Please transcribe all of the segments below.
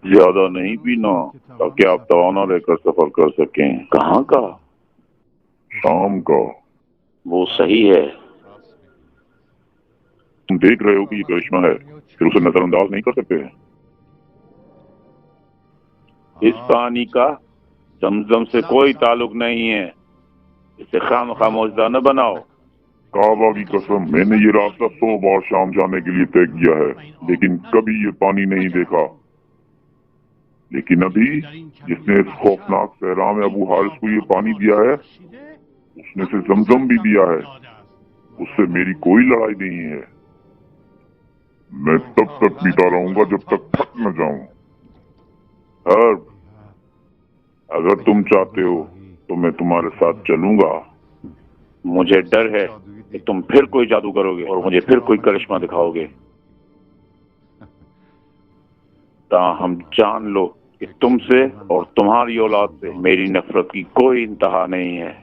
ज्यादा नहीं पीना ताकि आप तवाना रहकर सफर कर सकें। कहाँ का? शाम का। वो सही है। तुम देख रहे हो कि ये करिश्मा है, फिर उसे नजरअंदाज नहीं कर सकते। इस पानी का जमजम से कोई ताल्लुक नहीं है, इसे खामखा मौजूदा न बनाओ। काबा की कसम, मैंने ये रास्ता 100 बार शाम जाने के लिए तय किया है, लेकिन कभी ये पानी नहीं देखा। लेकिन अभी जिसने इस खौफनाक सहरा में अबू हारिस को ये पानी दिया है, उसने से जमजम भी दिया है। उससे मेरी कोई लड़ाई नहीं है। मैं तब तक पीता रहूंगा जब तक थक न जाऊं। हर्ब, अगर तुम चाहते हो तो मैं तुम्हारे साथ चलूंगा। मुझे डर है कि तुम फिर कोई जादू करोगे और मुझे फिर कोई करिश्मा दिखाओगे। ताहम जान लो कि तुमसे और तुम्हारी औलाद से मेरी नफरत की कोई इंतहा नहीं है।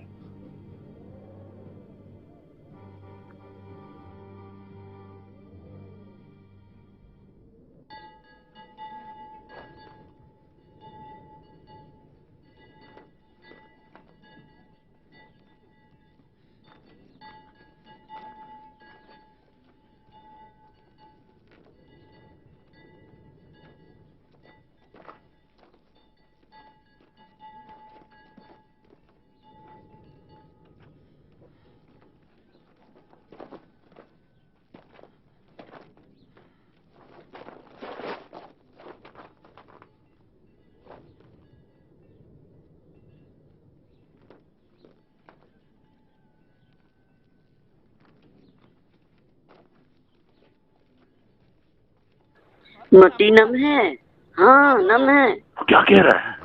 मट्टी नम है। हाँ, नम है। क्या कह रहा है?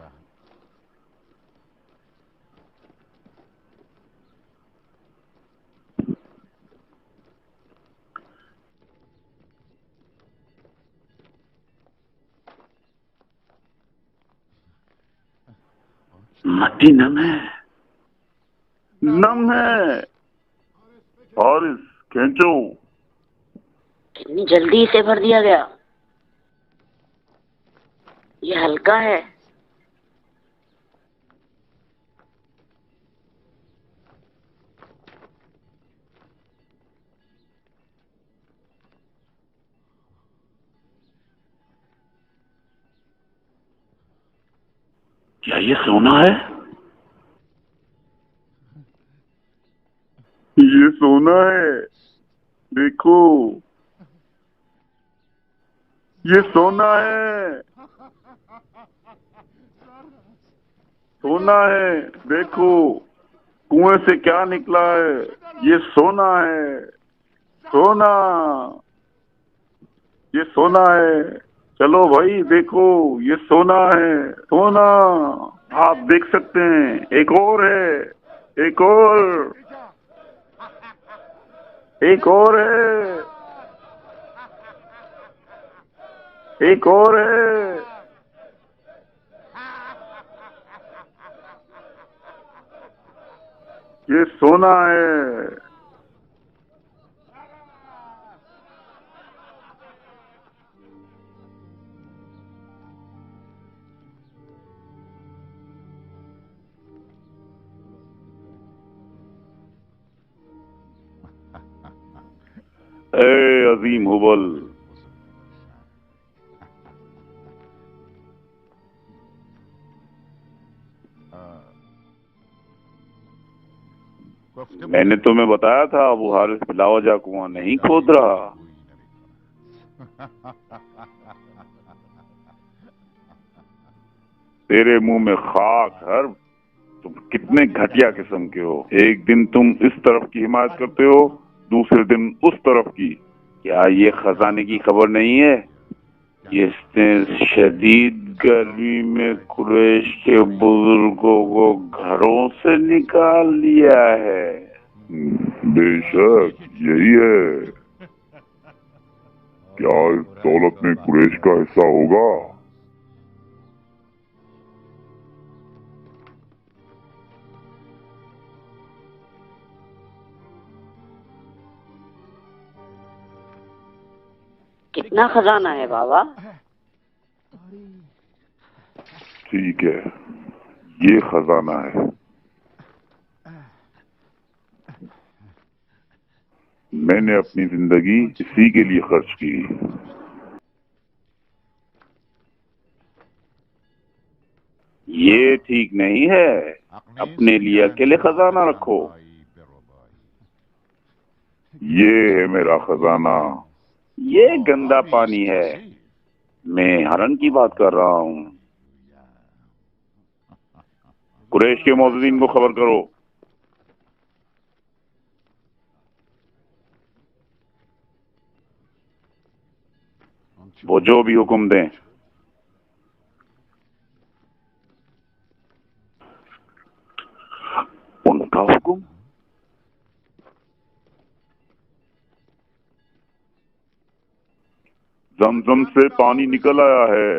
मट्टी नम है। नम है। हारिस, खींचो। कितनी जल्दी इसे भर दिया गया। ये हल्का है। क्या ये सोना है? ये सोना है। देखो, ये सोना है। सोना है। देखो, कुएं से क्या निकला है। ये सोना है। सोना। ये सोना है। चलो भाई, देखो, ये सोना है। सोना। आप देख सकते हैं, एक और है। एक और। एक और है। एक और है। ये सोना है। ए अजीम हुबल, मैंने तुम्हें बताया था वो हारिस बिलावजा कुआं नहीं खोद रहा। तेरे मुंह में खाक। हर तुम कितने घटिया किस्म के हो। एक दिन तुम इस तरफ की हिमायत करते हो, दूसरे दिन उस तरफ की। क्या ये खजाने की खबर नहीं है? इसने शदीद गर्मी में कुरैश के बुजुर्गों को घरों से निकाल लिया है। बेशक यही है। क्या इस दौलत में कुरैश का हिस्सा होगा? कितना खजाना है बाबा? ठीक है, ये खजाना है। मैंने अपनी जिंदगी इसी के लिए खर्च की। ये ठीक नहीं है। अपने लिए अकेले खजाना रखो। ये है मेरा खजाना। ये गंदा पानी है। मैं हरन की बात कर रहा हूँ। कुरैश के मौजूदीन को खबर करो। वो जो भी हुक्म दें। उनका हुक्म। जमजम से पानी निकल आया है।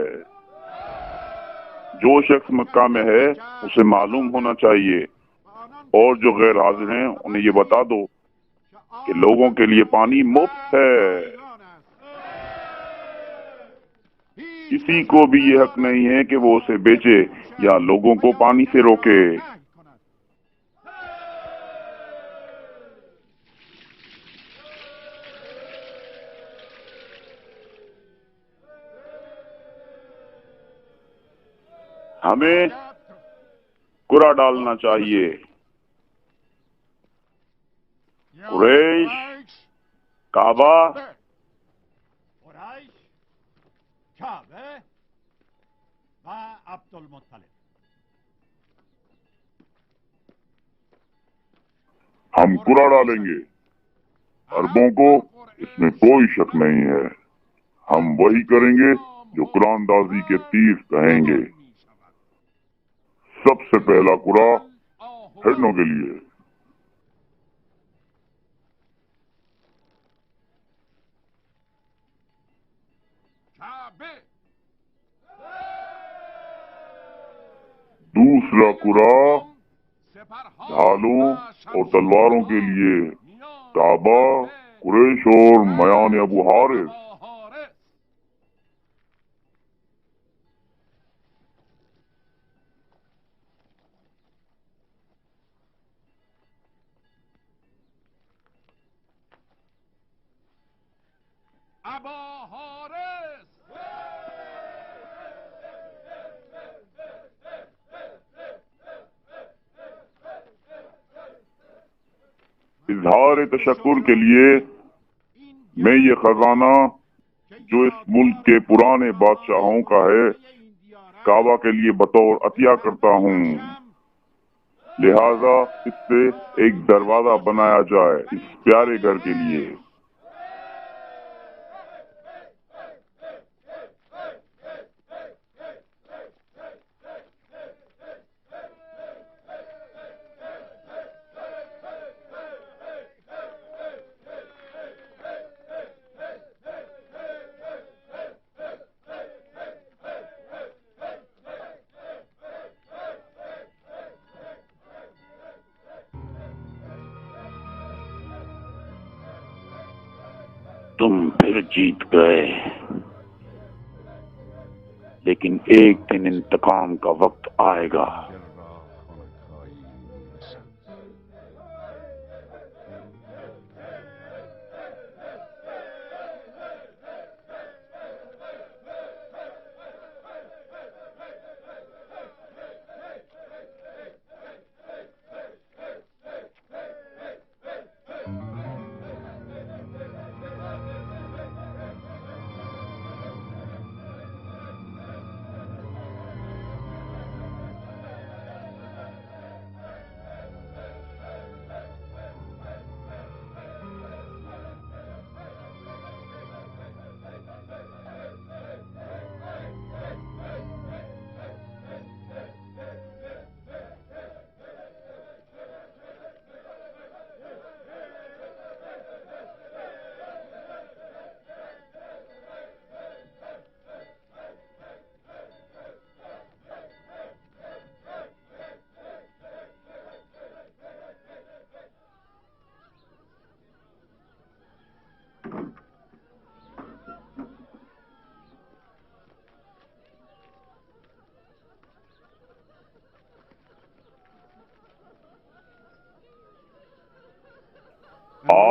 जो शख्स मक्का में है उसे मालूम होना चाहिए, और जो गैर हाजिर हैं उन्हें ये बता दो कि लोगों के लिए पानी मुफ्त है। किसी को भी ये हक नहीं है कि वो उसे बेचे या लोगों को पानी से रोके। हमें कुरा डालना चाहिए। कुरैश, काबा, हम कुरा डालेंगे। अरबों को इसमें कोई शक नहीं है। हम वही करेंगे जो कुरानदाजी के तीर कहेंगे। सबसे पहला कुरा हिरनों के लिए। दूसरा कुरा ढालों और तलवारों के लिए। काबा, कुरैश और मयान अबू हारिस। इजहार तशक्कुर के लिए मैं ये खजाना, जो इस मुल्क के पुराने बादशाहों का है, काबा के लिए बतौर अतिया करता हूँ। लिहाजा इससे एक दरवाजा बनाया जाए इस प्यारे घर के लिए। तुम फिर जीत गए, लेकिन एक दिन इंतकाम का वक्त आएगा।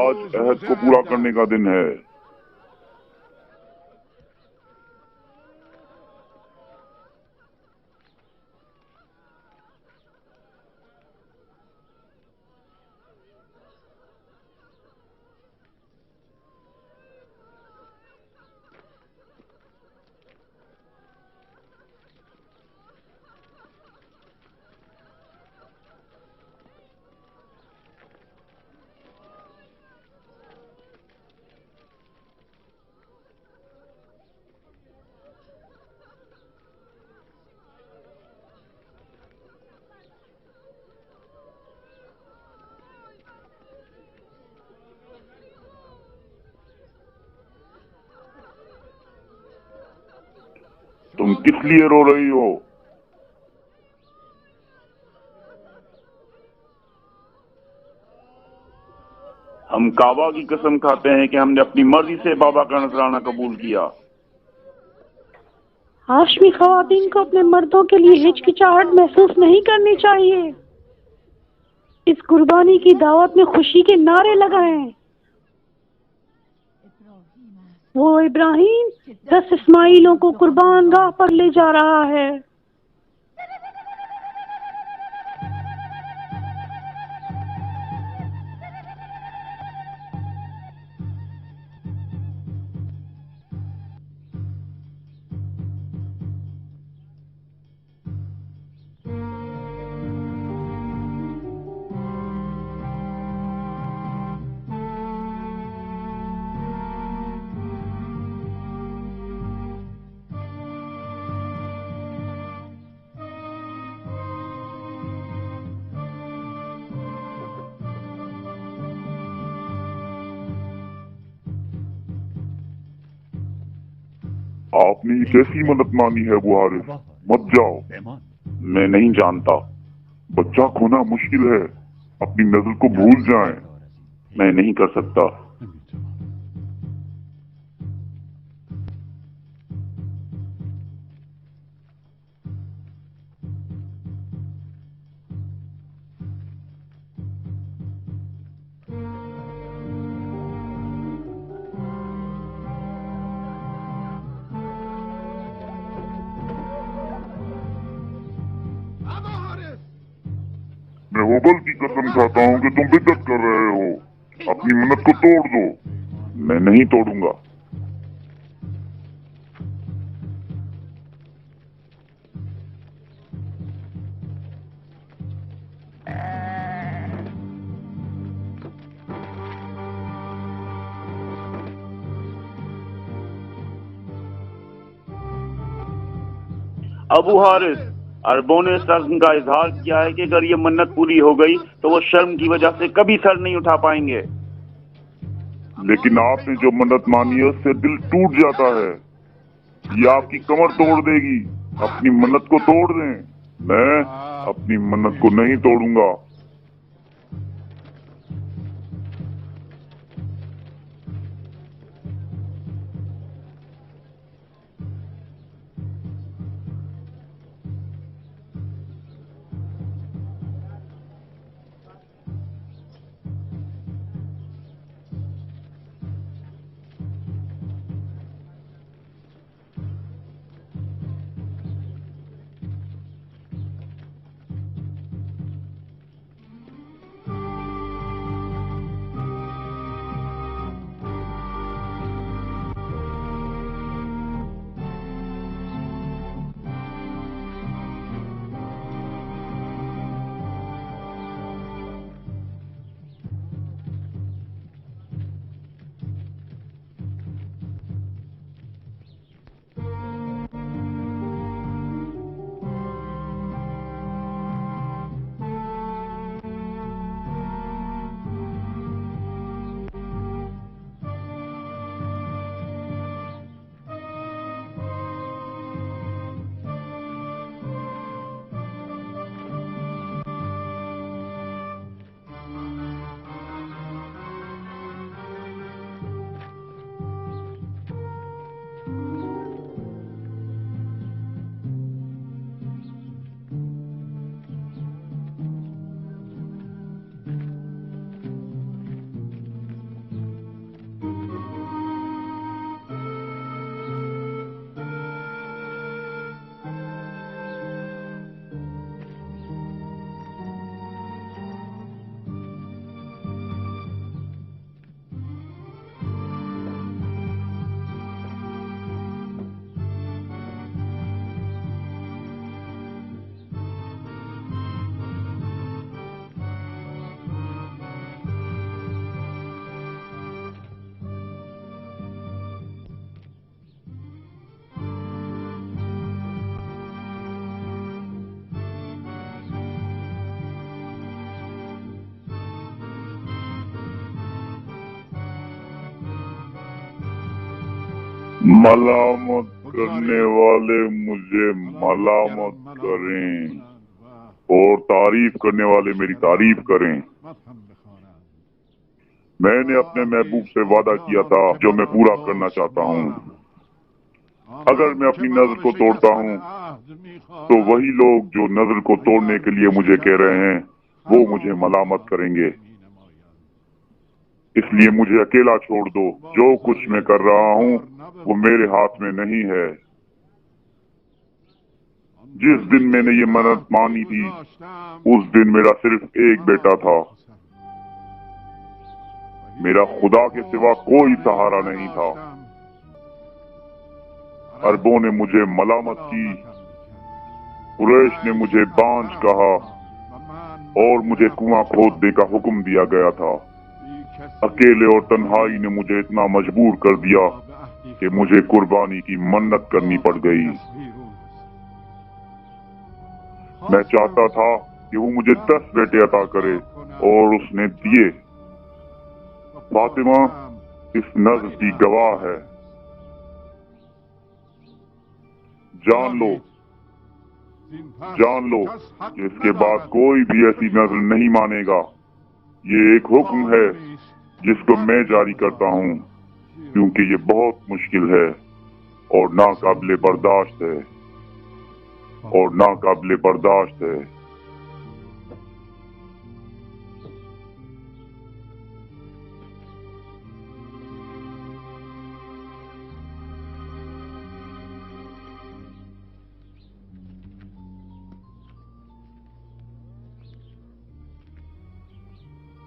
आज अहद को पूरा करने का दिन है। तुम किस लिए रो रही हो? हम काबा की कसम खाते हैं कि हमने अपनी मर्जी से बाबा का नजराना कबूल किया। हाशमी खवातीन को अपने मर्दों के लिए हिचकिचाहट महसूस नहीं करनी चाहिए। इस कुर्बानी की दावत में खुशी के नारे लगाएं। वो इब्राहिम 10 इस्माइलों को कुर्बान गाह पर ले जा रहा है। आपने ये कैसी मन्नत मानी है अबू हारिस? मत जाओ। मैं नहीं जानता। बच्चा खोना मुश्किल है। अपनी नस्ल को भूल जाएं। मैं नहीं कर सकता। मैं हुबल की कसम खाता हूँ कि तुम बिदअत कर रहे हो। अपनी मन्नत को तोड़ दो। मैं नहीं तोड़ूंगा। अबू हारिस, अरबों ने इस रस्म का इजहार किया है कि अगर ये मन्नत पूरी हो गई तो वो शर्म की वजह से कभी सर नहीं उठा पाएंगे। लेकिन आपने जो मन्नत मानी है उससे दिल टूट जाता है। ये आपकी कमर तोड़ देगी। अपनी मन्नत को तोड़ दें। मैं अपनी मन्नत को नहीं तोड़ूंगा। मलामत करने वाले मुझे मलामत करें और तारीफ करने वाले मेरी तारीफ करें। मैंने अपने महबूब से वादा किया था जो मैं पूरा करना चाहता हूँ। अगर मैं अपनी नजर को तोड़ता हूँ तो वही लोग जो नजर को तोड़ने के लिए मुझे कह रहे हैं वो मुझे मलामत करेंगे। इसलिए मुझे अकेला छोड़ दो। जो कुछ मैं कर रहा हूँ वो मेरे हाथ में नहीं है। जिस दिन मैंने ये मन्नत मानी थी उस दिन मेरा सिर्फ एक बेटा था। मेरा खुदा के सिवा कोई सहारा नहीं था। अरबों ने मुझे मलामत की, कुरैश ने मुझे बांझ कहा और मुझे कुआं खोदने का हुक्म दिया गया था। अकेले और तन्हाई ने मुझे इतना मजबूर कर दिया कि मुझे कुर्बानी की मन्नत करनी पड़ गई। मैं चाहता था कि वो मुझे 10 बेटे अता करे और उसने दिए। फातिमा इस नज़्र की गवाह है। जान लो कि इसके बाद कोई भी ऐसी नज़र नहीं मानेगा। ये एक हुक्म है जिसको मैं जारी करता हूँ क्योंकि ये बहुत मुश्किल है और नाकाबिले बर्दाश्त है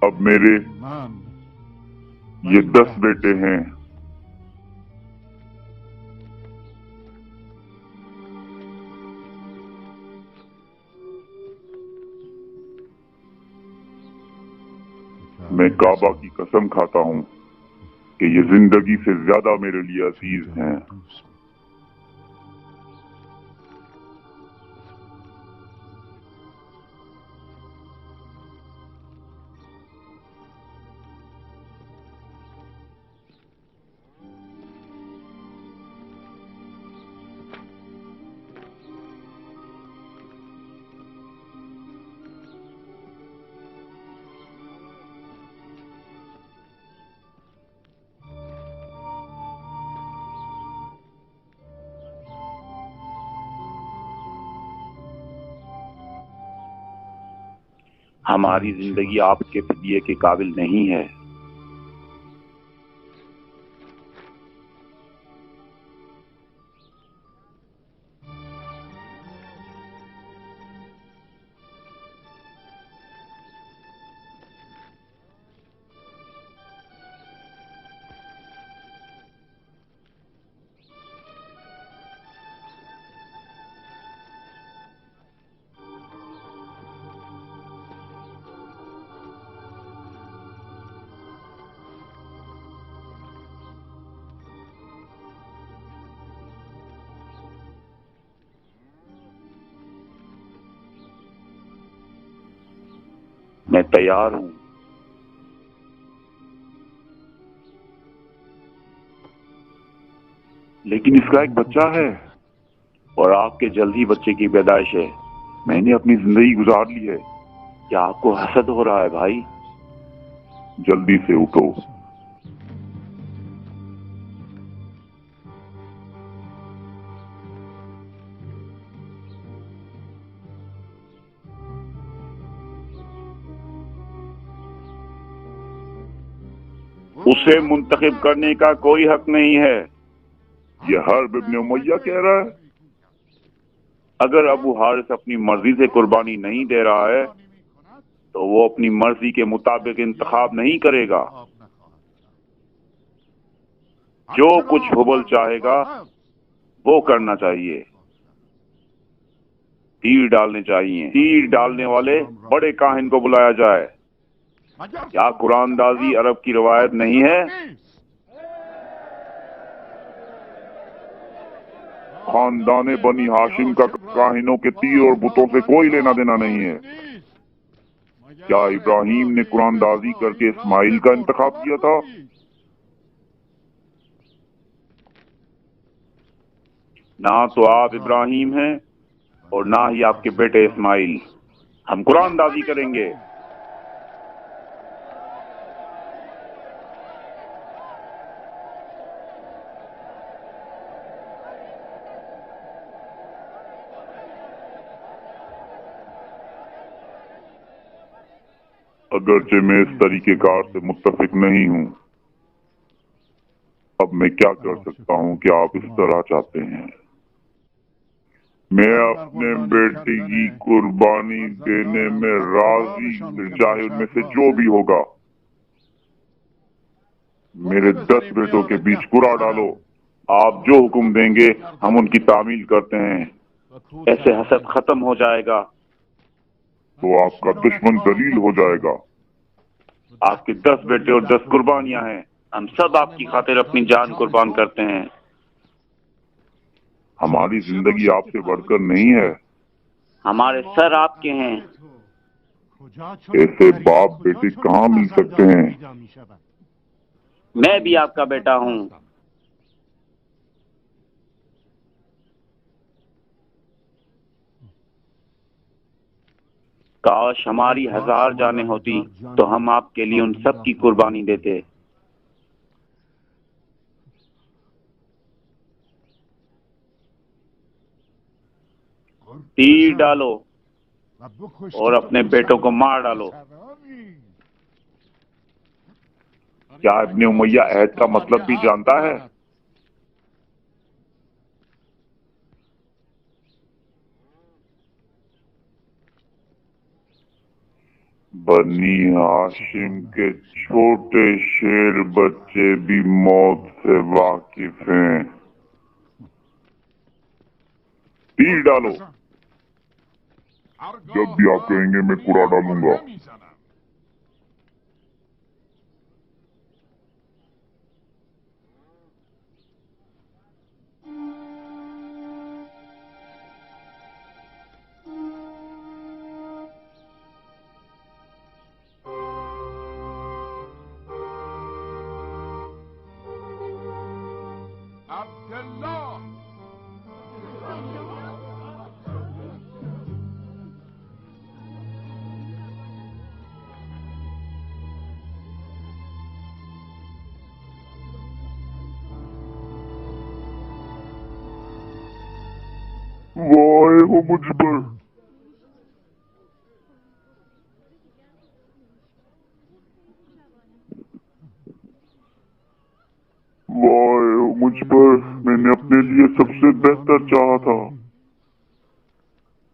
अब मेरे ये 10 बेटे हैं। मैं काबा की कसम खाता हूँ कि ये जिंदगी से ज्यादा मेरे लिए अजीज हैं। हमारी जिंदगी आपके फिदिये के काबिल नहीं है। मैं तैयार हूँ। लेकिन इसका एक बच्चा है और आपके जल्द ही बच्चे की पैदाइश है। मैंने अपनी जिंदगी गुजार ली है। क्या आपको हसद हो रहा है भाई? जल्दी से उठो। उसे मुंतखब करने का कोई हक नहीं है। ये हर्ब इब्न उमय्या कह रहा है। अगर अबू हारिस अपनी मर्जी से कुर्बानी नहीं दे रहा है तो वो अपनी मर्जी के मुताबिक इंतखाब नहीं करेगा। जो कुछ हुबल चाहेगा वो करना चाहिए। तीर डालने चाहिए। तीर डालने वाले बड़े काहिन को बुलाया जाए। क्या कुरानदाजी अरब की रवायत नहीं है? खानदाने बनी हाशिम का काहिनों के तीर और बुतों से कोई लेना देना नहीं है। क्या इब्राहिम ने कुरानदाजी करके इस्माइल का इंतखाब किया था? ना तो आप इब्राहिम हैं और ना ही आपके बेटे इस्माइल। हम कुरानदाजी करेंगे। अगरचे मैं इस तरीकेकार से मुत्तफिक नहीं हूं, अब मैं क्या कर सकता हूं कि आप इस तरह चाहते हैं। मैं अपने बेटे की कुर्बानी देने में राजी, चाहे उनमें से जो भी होगा। मेरे 10 बेटों के बीच कुरा डालो। आप जो हुक्म देंगे हम उनकी तामील करते हैं। ऐसे हसद खत्म हो जाएगा तो आपका दुश्मन दलील हो जाएगा। आपके 10 बेटे और 10 कुर्बानियां हैं। हम सब आपकी खातिर अपनी जान कुर्बान करते हैं। हमारी जिंदगी आपसे बढ़कर नहीं है। हमारे सर आपके हैं। ऐसे बाप बेटे कहाँ मिल सकते हैं। मैं भी आपका बेटा हूँ। काश हमारी 1000 जानें होती तो हम आपके लिए उन सब की कुर्बानी देते। तीर डालो और अपने बेटों को मार डालो। क्या इब्ने उमैया अहद का मतलब भी जानता है? बनी हाशिम के छोटे शेर बच्चे भी मौत से वाकिफ हैं। तीर डालो। जब भी आप कहेंगे मैं कुरा डालूंगा। वाहे हो मुझ पर। वाहे हो मुझ पर। मैंने अपने लिए सबसे बेहतर चाहा था।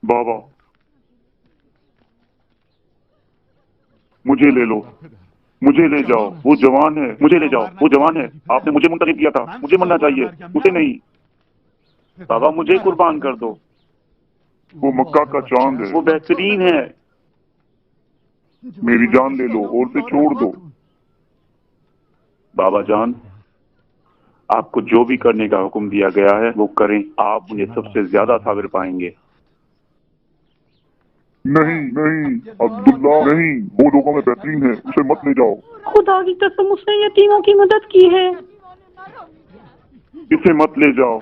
बाबा मुझे ले लो, मुझे ले जाओ। वो जवान है, मुझे ले जाओ। वो जवान है। आपने मुझे मुंतखब किया था। मुझे मरना चाहिए, उसे नहीं। बाबा मुझे कुर्बान कर दो। वो मक्का का चांद है। वो बेहतरीन है। मेरी जान ले लो और उसे छोड़ दो। बाबा जान, आपको जो भी करने का हुक्म दिया गया है वो करें। आप मुझे सबसे ज्यादा साबिर पाएंगे। नहीं नहीं अब्दुल्ला नहीं, वो लोगों में बेहतरीन है, उसे मत ले जाओ। खुदा की कसम उसने यतीमों की मदद की है। इसे मत ले जाओ।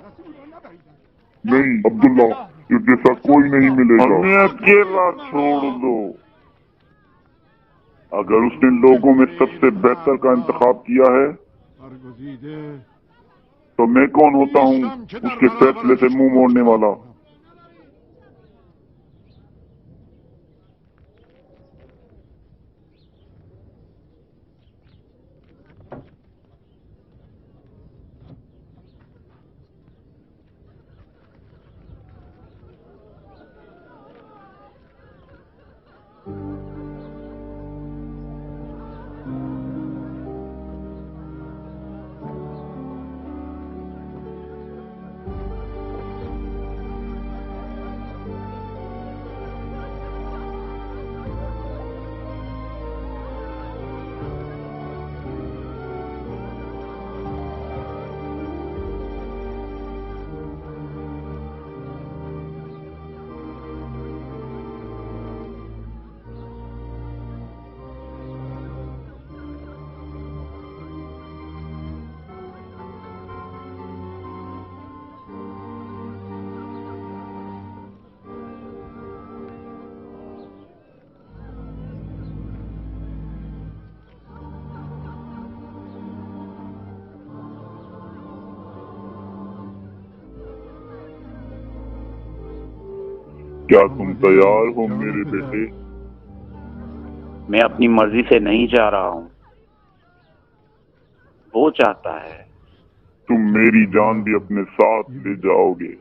नहीं अब्दुल्ला, इस जैसा कोई नहीं मिलेगा। हमें अकेला छोड़ दो। अगर उसने लोगों में सबसे बेहतर का इंतखाब किया है तो मैं कौन होता हूँ उसके फैसले से मुंह मोड़ने वाला। क्या तुम तैयार हो मेरे बेटे? मैं अपनी मर्जी से नहीं जा रहा हूँ, वो चाहता है। तुम मेरी जान भी अपने साथ ले जाओगे।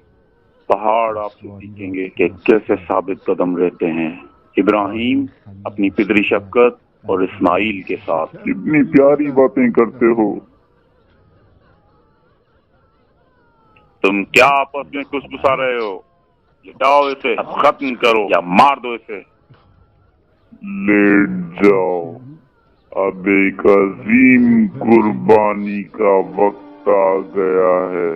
पहाड़ आपसे सीखेंगे कि कैसे साबित कदम रहते हैं। इब्राहिम अपनी पितरी शफकत और इस्माइल के साथ। कितनी प्यारी बातें करते हो। तुम क्या आपस में कुसकुसा रहे हो? लिटाओ इसे, अब खत्म करो या मार दो इसे। लेट जाओ, अब एक अजीम कुर्बानी का वक्त आ गया है।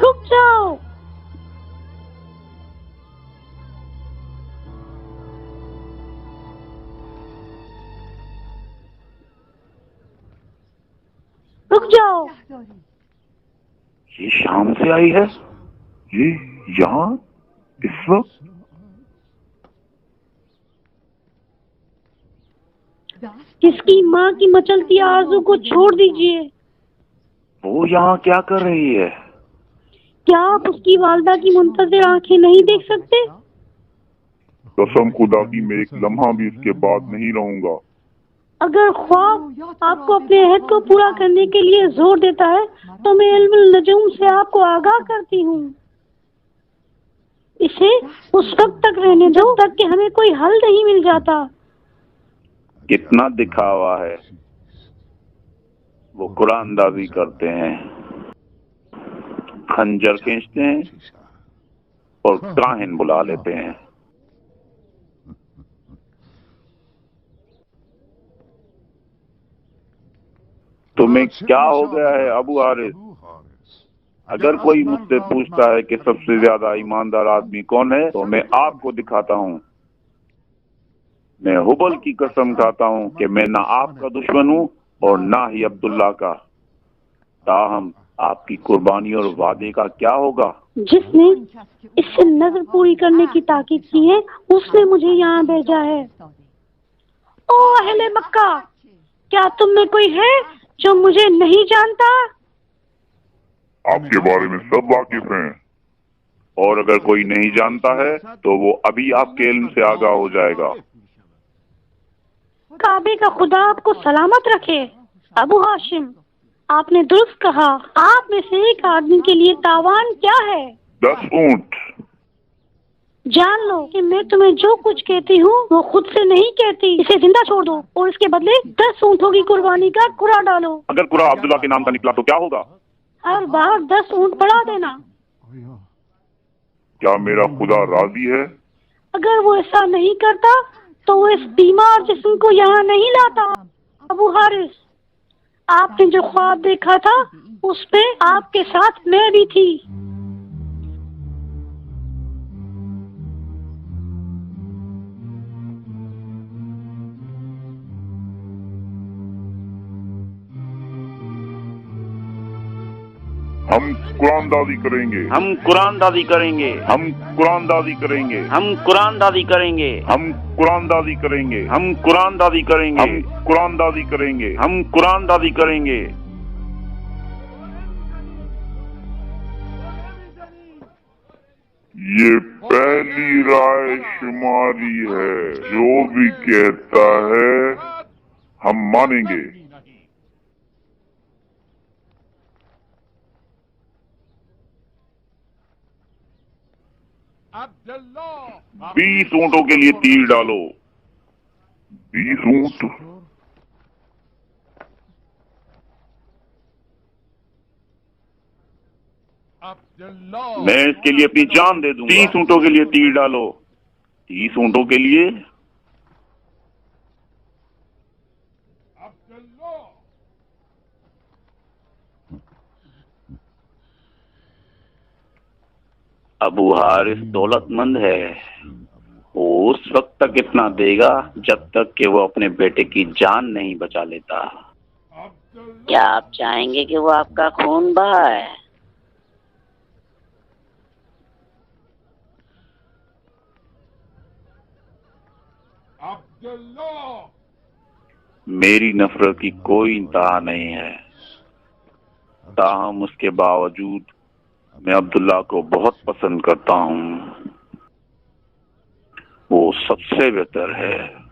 रुक जाओ। रुक जाओ। ये शाम से आई है। ये यहाँ इस वक्त? किसकी माँ की मचलती आरज़ू को छोड़ दीजिए। वो यहाँ क्या कर रही है? क्या आप उसकी वालदा की मुंतज़िर आंखें नहीं देख सकते? कसम खुदा की मैं एक लम्हा भी इसके बाद नहीं रहूंगा। अगर ख्वाब आपको अपने अहद को पूरा करने के लिए जोर देता है तो मैं इल्मुल नजूम से आपको आगाह करती हूँ। इसे उस वक्त तक रहने दो तक कि हमें कोई हल नहीं मिल जाता। कितना दिखावा है। वो कुरानदाजी करते हैं, खंजर खींचते हैं और काहिन बुला लेते हैं। तुम्हें क्या हो गया है अबू हारिस? अगर कोई मुझसे पूछता है कि सबसे ज्यादा ईमानदार आदमी कौन है तो मैं आपको दिखाता हूँ। मैं हुबल की कसम खाता हूँ कि मैं ना आपका दुश्मन हूँ और ना ही अब्दुल्ला का। ताहम आपकी कुर्बानी और वादे का क्या होगा? जिसने इससे नजर पूरी करने की ताकीद की है उसने मुझे यहाँ भेजा है। ओ अहले मक्का, क्या तुम में कोई है जो मुझे नहीं जानता? आपके बारे में सब वाकिफ हैं। और अगर कोई नहीं जानता है तो वो अभी आपके इल्म से आगाह हो जाएगा। काबे का खुदा आपको सलामत रखे। अबू हाशिम, आपने दुरुस्त कहा। आप में से एक आदमी के लिए तावान क्या है? 10 ऊंट। जान लो कि मैं तुम्हें जो कुछ कहती हूँ वो खुद से नहीं कहती। इसे जिंदा छोड़ दो और इसके बदले 10 ऊँटों की कुर्बानी का कुरा डालो। अगर कुरा अब्दुल्ला के नाम का निकला तो क्या होगा? हर बार 10 ऊँट बढ़ा देना। क्या मेरा खुदा राजी है? अगर वो ऐसा नहीं करता तो वो इस बीमार जिस्म को यहाँ नहीं लाता। अबू हारिस, आपने जो ख्वाब देखा था उसमें आपके साथ मैं भी थी। हम कुरानदाजी करेंगे। हम कुरानदाजी करेंगे। हम कुरानदाजी करेंगे। हम कुरानदाजी करेंगे। हम कुरानदाजी करेंगे। हम कुरानदाजी करेंगे। हम कुरानदाजी करेंगे। हम कुरानदाजी करेंगे। ये पहली राय शुमारी है। जो भी कहता है हम मानेंगे। 20 ऊंटों के लिए तीर डालो। 20 ऊंट? मैं इसके लिए अपनी जान दे दूंगा। 30 ऊंटों के लिए तीर डालो। 30 ऊंटों के लिए। अबू हारिस दौलतमंद है। वो उस वक्त तक इतना देगा जब तक कि वो अपने बेटे की जान नहीं बचा लेता। क्या आप चाहेंगे कि वो आपका खून बहाए? मेरी नफरत की कोई इंतहा नहीं है, ताहम उसके बावजूद मैं अब्दुल्ला को बहुत पसंद करता हूँ। वो सबसे बेहतर है।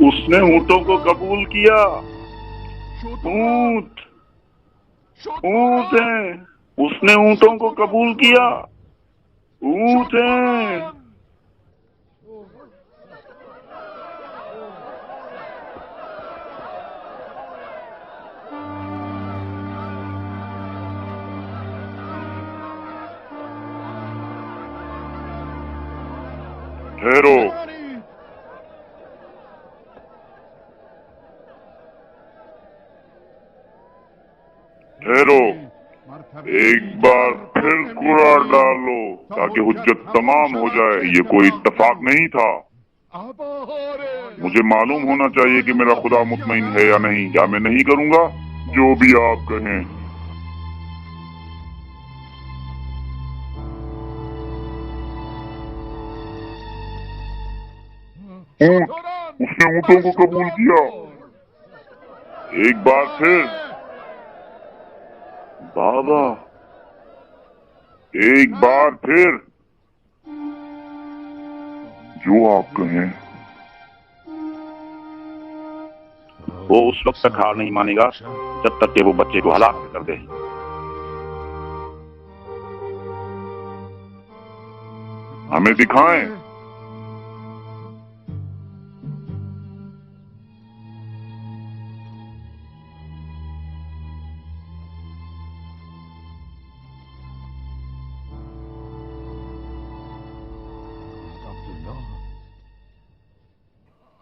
उसने ऊंटों को कबूल किया। ऊंट ऊंट है। उसने ऊंटों को कबूल किया। ऊंट है। ठहरो। ठहरो। एक बार फिर कुरा डालो ताकि हुज्जत तमाम हो जाए। ये कोई इत्तेफाक नहीं था। मुझे मालूम होना चाहिए कि मेरा खुदा मुतमईन है या नहीं। या मैं नहीं करूंगा जो भी आप कहें। ऊंट। उसने ऊंटों को कबूल किया। एक बार फिर। बाबा। एक बार फिर। जो आप कहें। वो उस वक्त तक हार नहीं मानेगा जब तक कि वो बच्चे को हलाक न कर दे। हमें दिखाएं।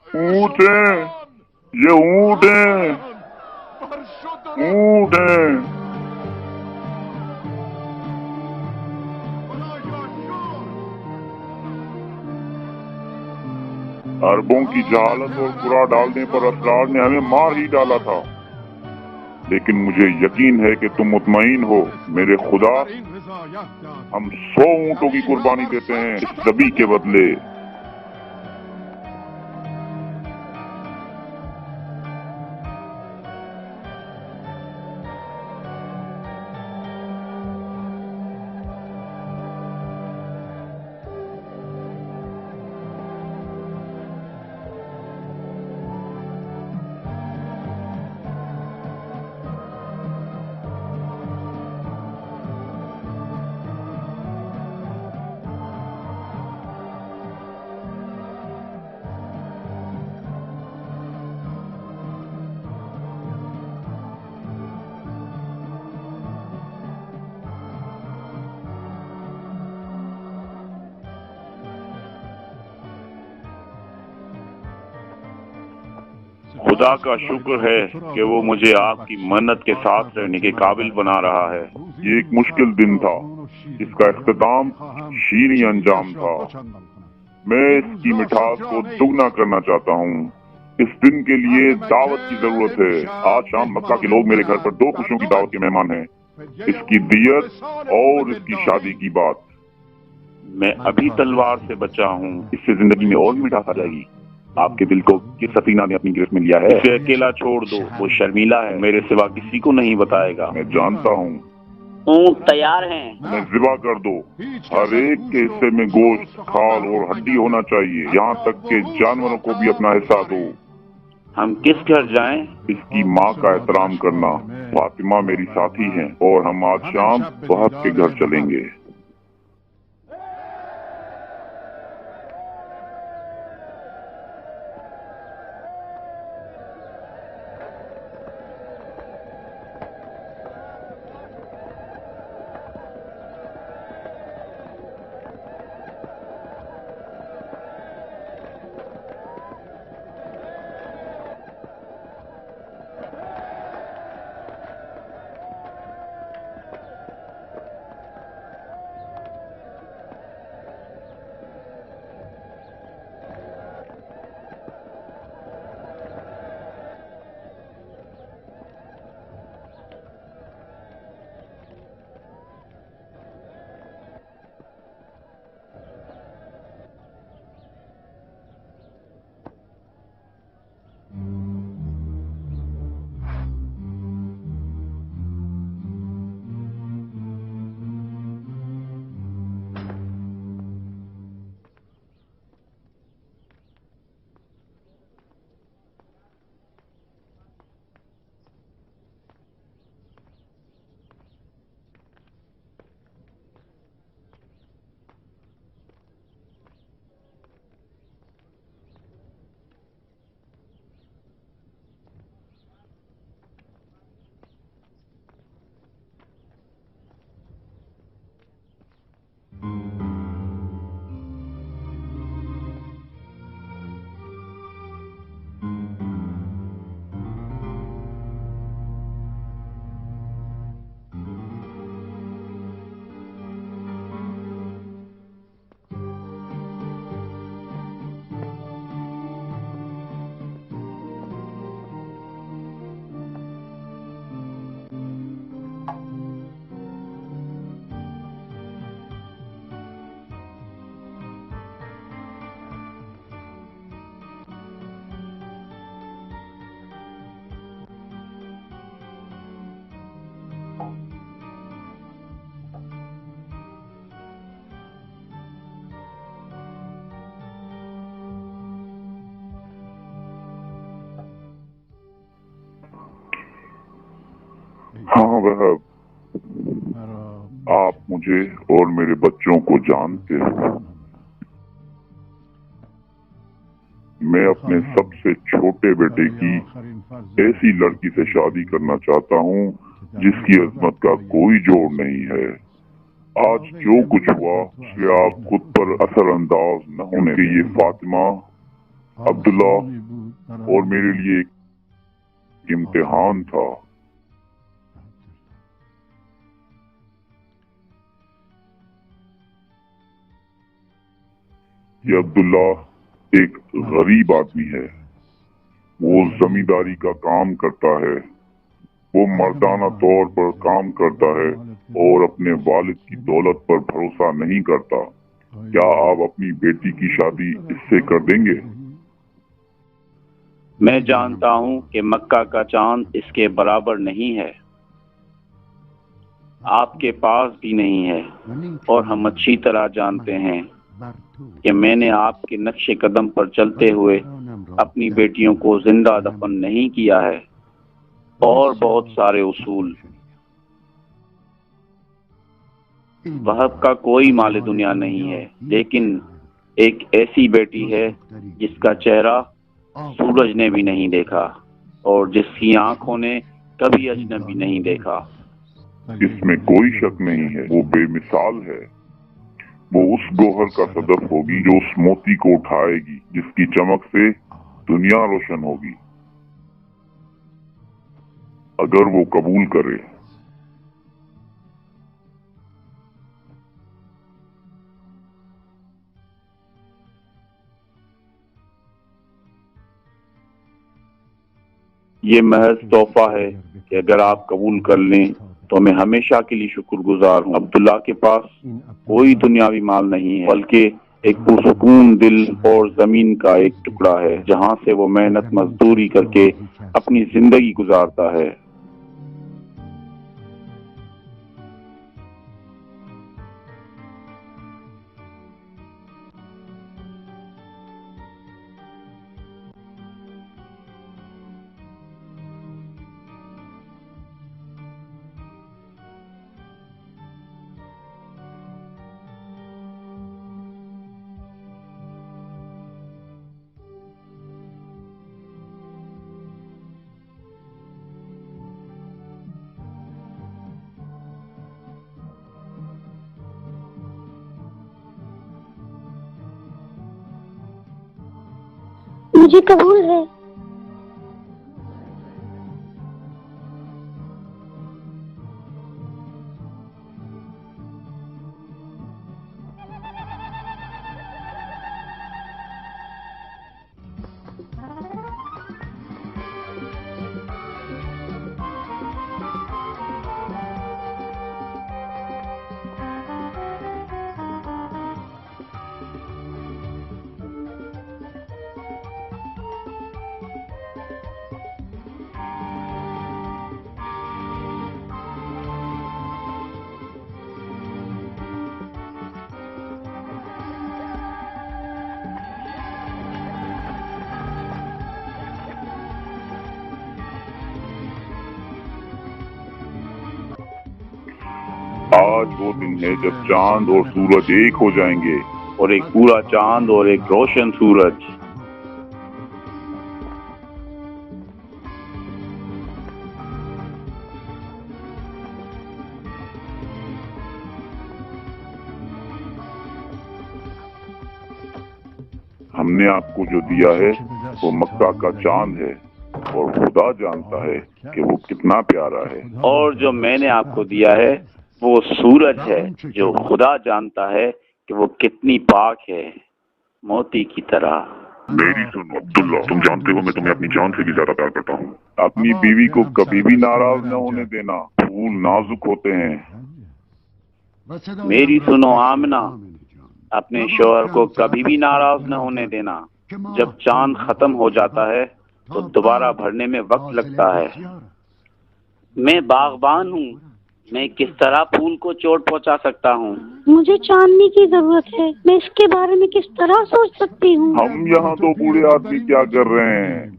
ऊंट है। ये ऊंट है। ऊँट हैं। अरबों की जहालत और बुरा डालने पर असरार ने हमें मार ही डाला था, लेकिन मुझे यकीन है कि तुम मुतमईन हो मेरे खुदा। हम 100 ऊँटों की कुर्बानी देते हैं इस ज़बी के बदले। खुदा का शुक्र है कि वो मुझे आपकी मन्नत के साथ रहने के काबिल बना रहा है। ये एक मुश्किल दिन था, इसका इख्तिताम शीनी अंजाम था। मैं इसकी मिठास को दुगना करना चाहता हूँ। इस दिन के लिए दावत की जरूरत है। आज शाम मक्का के लोग मेरे घर पर 2 खुशियों की दावत के मेहमान हैं, इसकी दियत और इसकी शादी की बात। मैं अभी तलवार से बचा हूँ, इससे जिंदगी में और भी मिठास आ जाएगी। आपके दिल को किस सफीना ने अपनी गिरफ्त में लिया है? इसे अकेला छोड़ दो, वो शर्मीला है, मेरे सिवा किसी को नहीं बताएगा। मैं जानता हूँ। ऊँट तैयार हैं। मैं ज़िबा कर दो। हर एक के हिस्से में गोश्त, खाल और हड्डी होना चाहिए, यहाँ तक के जानवरों को भी अपना हिस्सा दो। हम किस घर जाएं? इसकी माँ का एहतराम करना। फातिमा मेरी साथी है और हम आज शाम वहब के घर चलेंगे। हाँ वहब, आप मुझे और मेरे बच्चों को जानते हो। मैं अपने सबसे छोटे बेटे की ऐसी लड़की से शादी करना चाहता हूँ जिसकी अजमत का कोई जोड़ नहीं है। आज जो कुछ हुआ उससे आप खुद पर असर अंदाज न होने के ये फातिमा, अब्दुल्ला और मेरे लिए एक इम्तिहान था। ये अब्दुल्ला एक गरीब आदमी है। वो जमींदारी का काम करता है। वो मर्दाना तौर पर काम करता है और अपने वालिद की दौलत पर भरोसा नहीं करता। क्या आप अपनी बेटी की शादी इससे कर देंगे? मैं जानता हूं कि मक्का का चांद इसके बराबर नहीं है, आपके पास भी नहीं है, और हम अच्छी तरह जानते हैं कि मैंने आपके नक्शे कदम पर चलते हुए अपनी बेटियों को जिंदा दफन नहीं किया है, और बहुत सारे उसूल। वहब का कोई माल दुनिया नहीं है, लेकिन एक ऐसी बेटी है जिसका चेहरा सूरज ने भी नहीं देखा और जिसकी आंखों ने कभी अजनबी नहीं देखा। इसमें कोई शक नहीं है, वो बेमिसाल है। वो उस गोहर का सदफ होगी जो उस मोती को उठाएगी, जिसकी चमक से दुनिया रोशन होगी, अगर वो कबूल करे। ये महज तोहफा है कि अगर आप कबूल कर लें तो मैं हमेशा के लिए शुक्रगुजार हूँ। अब्दुल्ला के पास कोई दुनियावी माल नहीं है, बल्कि एक पुरसुकून दिल और जमीन का एक टुकड़ा है जहाँ से वो मेहनत मजदूरी करके अपनी जिंदगी गुजारता है। मुझे कबूल है। आज वो दिन है जब चांद और सूरज एक हो जाएंगे, और एक पूरा चांद और एक रोशन सूरज। हमने आपको जो दिया है वो मक्का का चांद है, और खुदा जानता है कि वो कितना प्यारा है। और जो मैंने आपको दिया है वो सूरज है, जो खुदा जानता है कि वो कितनी पाक है, मोती की तरह। मेरी सुनो अब्दुल्ला, तुम जानते हो मैं तुम्हें अपनी जान से भी ज्यादा प्यार करता हूँ। अपनी बीवी को कभी भी नाराज न होने देना, फूल नाजुक होते हैं। मेरी सुनो आमना, अपने शौहर को कभी भी नाराज न होने देना। जब चांद खत्म हो जाता है तो दोबारा भरने में वक्त लगता है। मैं बागबान हूँ, मैं किस तरह फूल को चोट पहुँचा सकता हूँ? मुझे चांदनी की जरूरत है, मैं इसके बारे में किस तरह सोच सकती हूँ? हम यहाँ दो बूढ़े आदमी क्या कर रहे हैं?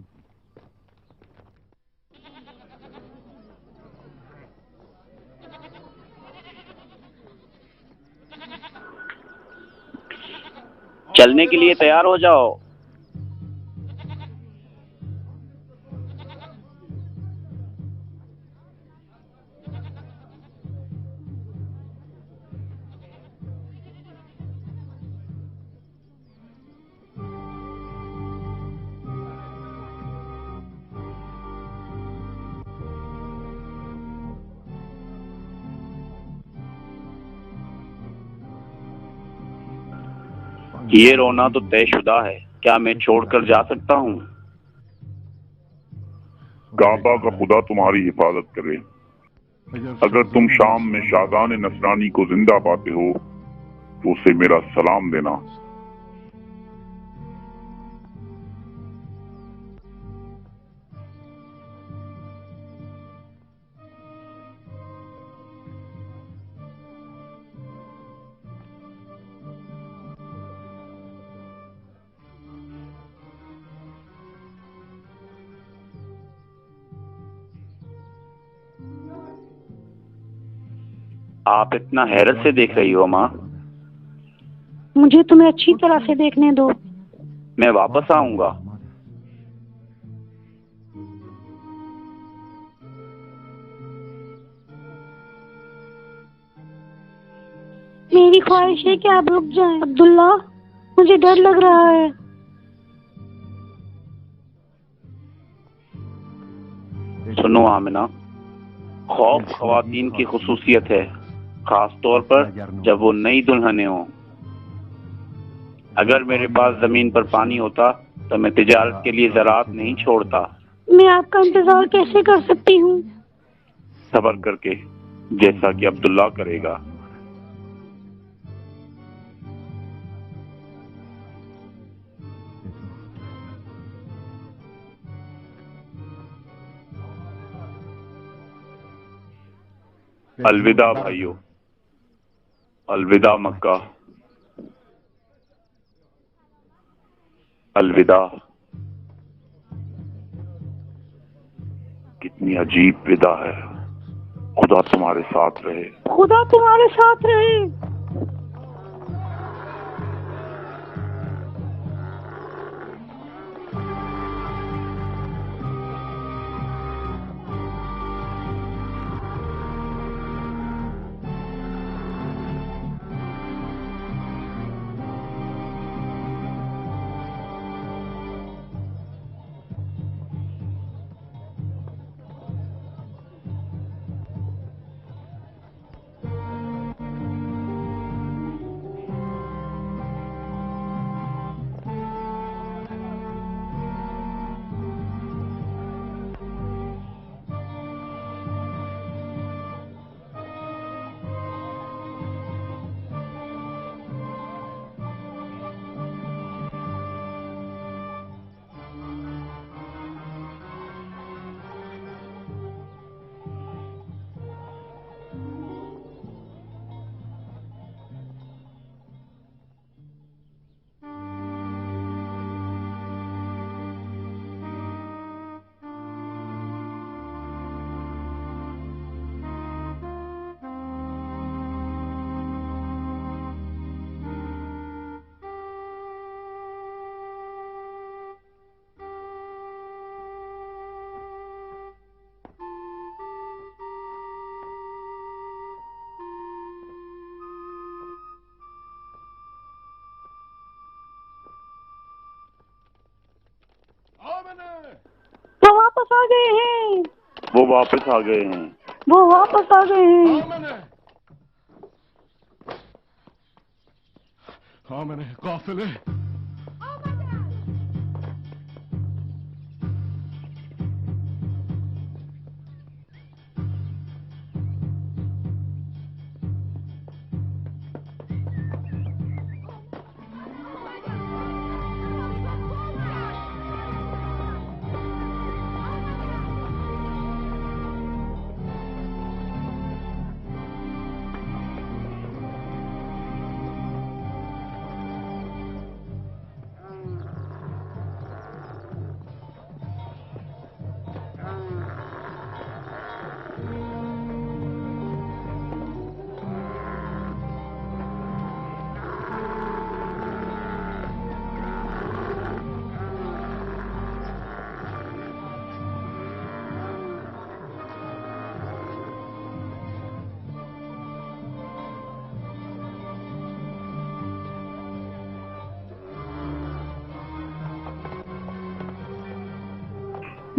चलने के लिए तैयार हो जाओ। ये रोना तो तयशुदा है। क्या मैं छोड़कर जा सकता हूँ? काबा का खुदा तुम्हारी हिफाजत करे। अगर तुम शाम में शाहजान नसरानी को जिंदा पाते हो तो उसे मेरा सलाम देना। आप इतना हैरत से देख रही हो माँ। मुझे तुम्हें अच्छी तरह से देखने दो। मैं वापस आऊंगा। मेरी ख्वाहिश है कि आप रुक जाएं। अब्दुल्ला, मुझे डर लग रहा है। सुनो आमिना, खौफ खवातीन की खुसूसियत है, खास तौर पर जब वो नई दुल्हनें हों। अगर मेरे पास जमीन पर पानी होता तो मैं तिजारत के लिए ज़राअत नहीं छोड़ता। मैं आपका इंतजार कैसे कर सकती हूँ? सब्र करके, जैसा कि अब्दुल्ला करेगा। अलविदा भाइयों, अलविदा मक्का, अलविदा। कितनी अजीब विदा है। खुदा तुम्हारे साथ रहे। खुदा तुम्हारे साथ रहे। वो वापस आ गए हैं। वो वापस आ गए हैं। वो वापस आ गए हैं। हाँ मैंने काफिले।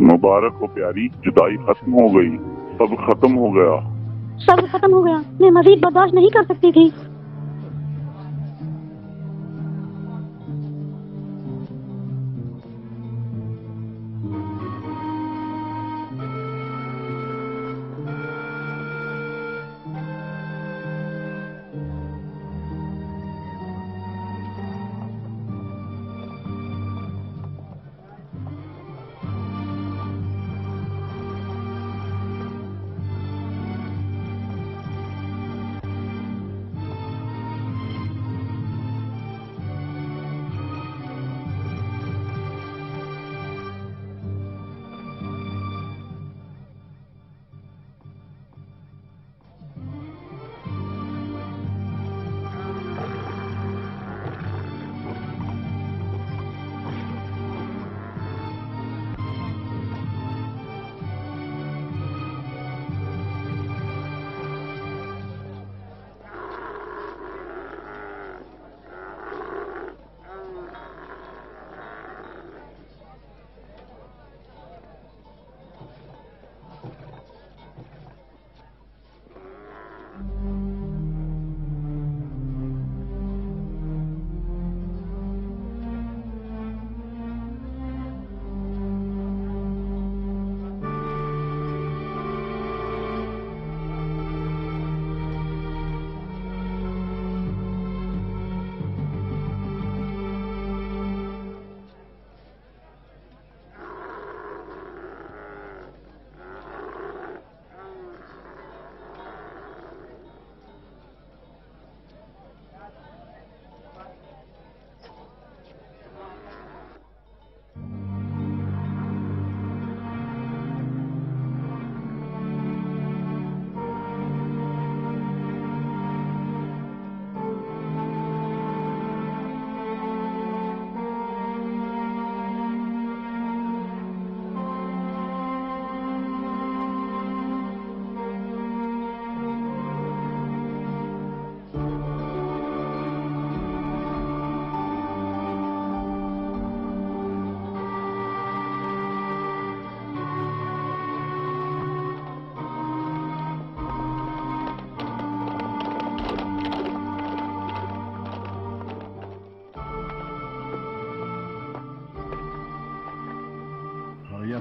मुबारक हो प्यारी, जुदाई खत्म हो गई, सब खत्म हो गया। सब खत्म हो गया। मैं मजीद बर्दाश्त नहीं कर सकती थी।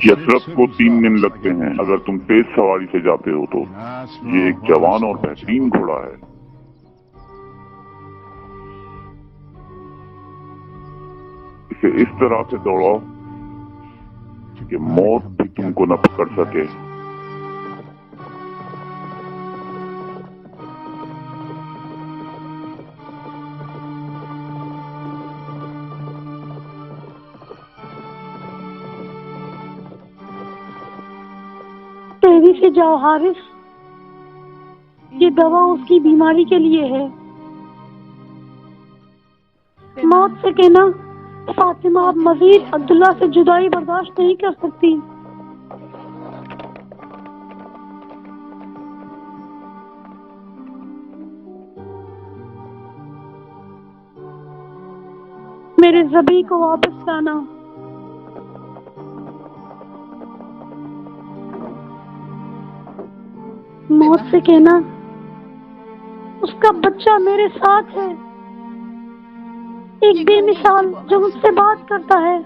यसरत को 3 दिन लगते हैं अगर तुम तेज सवारी से जाते हो तो। ये एक जवान और बेहतरीन घोड़ा है। इसे इस तरह से दौड़ाओ कि मौत भी तुमको न पकड़ सके। तेजी से जाओ हारिस, ये दवा उसकी बीमारी के लिए है। मौत से कहना फातिमा अब मजीद अब्दुल्ला से जुदाई बर्दाश्त नहीं कर सकती। मेरे ज़बी को वापस लाना। मौत से कहना उसका बच्चा मेरे साथ है, एक बेमिसाल जो मुझसे बात करता है।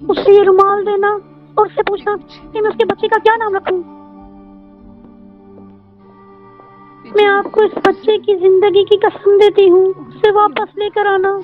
उसे ये रुमाल देना और उससे पूछना कि मैं उसके बच्चे का क्या नाम रखूं। मैं आपको इस बच्चे की जिंदगी की कसम देती हूँ, उसे वापस लेकर आना।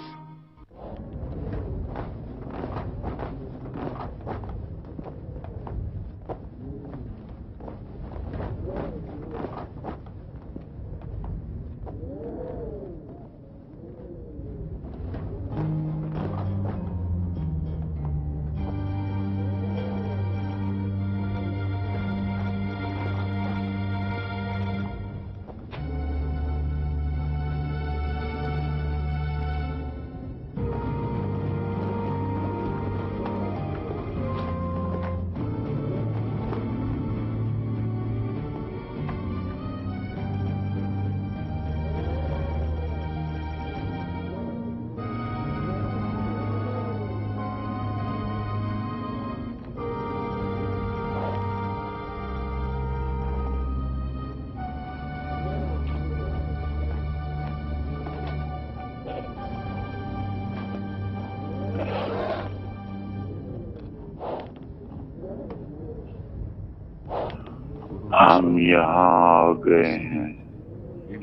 हम यहाँ आ गए हैं।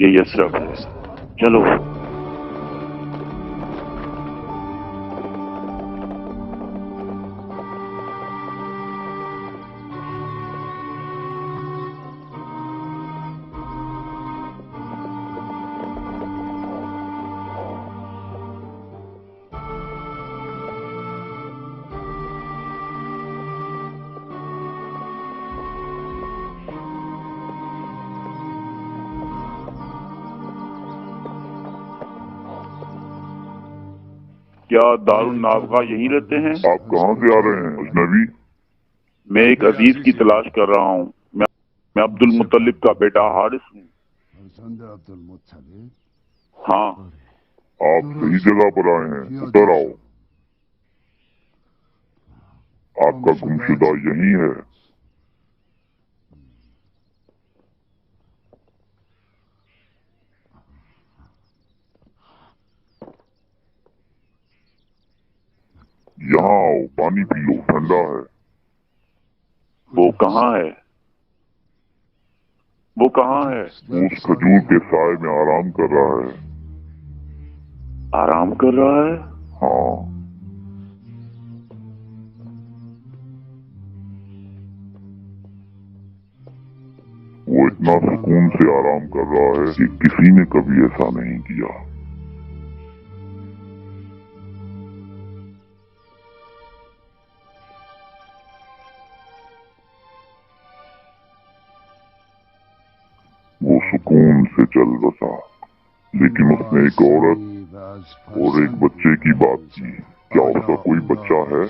ये यसरब है, चलो। क्या दारुल नाबगा यहीं रहते हैं? आप कहाँ से आ रहे हैं अजनबी? मैं एक अजीज की तलाश कर रहा हूँ। मैं अब्दुल मुत्तलिब का बेटा हारिस हूँ। हाँ, आप सही जगह पर आए हैं, उतर आओ। आपका गुमशुदा यही है। यहाँ आओ, पानी पी लो, ठंडा है। वो कहाँ है? वो कहाँ है? वो उस खजूर के साए में आराम कर रहा है। आराम कर रहा है? हाँ। वो इतना सुकून से आराम कर रहा है कि किसी ने कभी ऐसा नहीं किया। वो सुकून से चल बसा, लेकिन उसने एक औरत और एक बच्चे की बात की। क्या उसका कोई बच्चा है?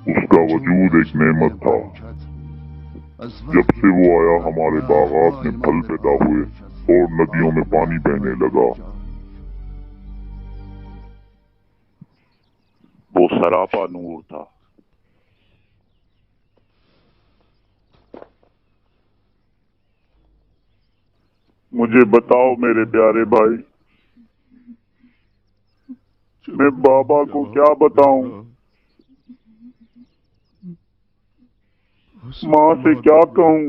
उसका वजूद एक नेमत था। जब से वो आया हमारे बागात में फल पैदा हुए और नदियों में पानी बहने लगा। वो सरापा नूर था। मुझे बताओ मेरे प्यारे भाई, मैं बाबा को क्या बताऊं? माँ से क्या कहूं?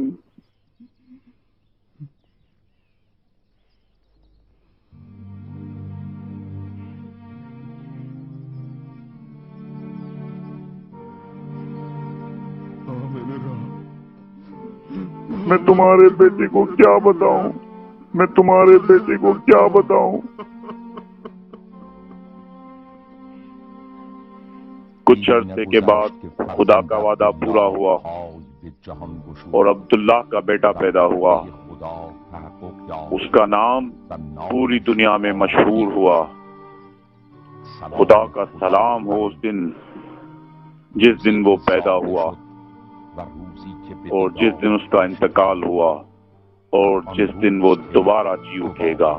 मैं तुम्हारे बेटे को क्या बताऊं? मैं तुम्हारे बेटे को क्या बताऊं? कुछ अरसे के बाद खुदा का वादा पूरा हुआ और अब्दुल्लाह का बेटा पैदा हुआ। उसका नाम पूरी दुनिया में मशहूर हुआ। खुदा का सलाम हो उस दिन जिस दिन वो पैदा हुआ और जिस दिन उसका इंतकाल हुआ और जिस दिन वो दोबारा जी उठेगा।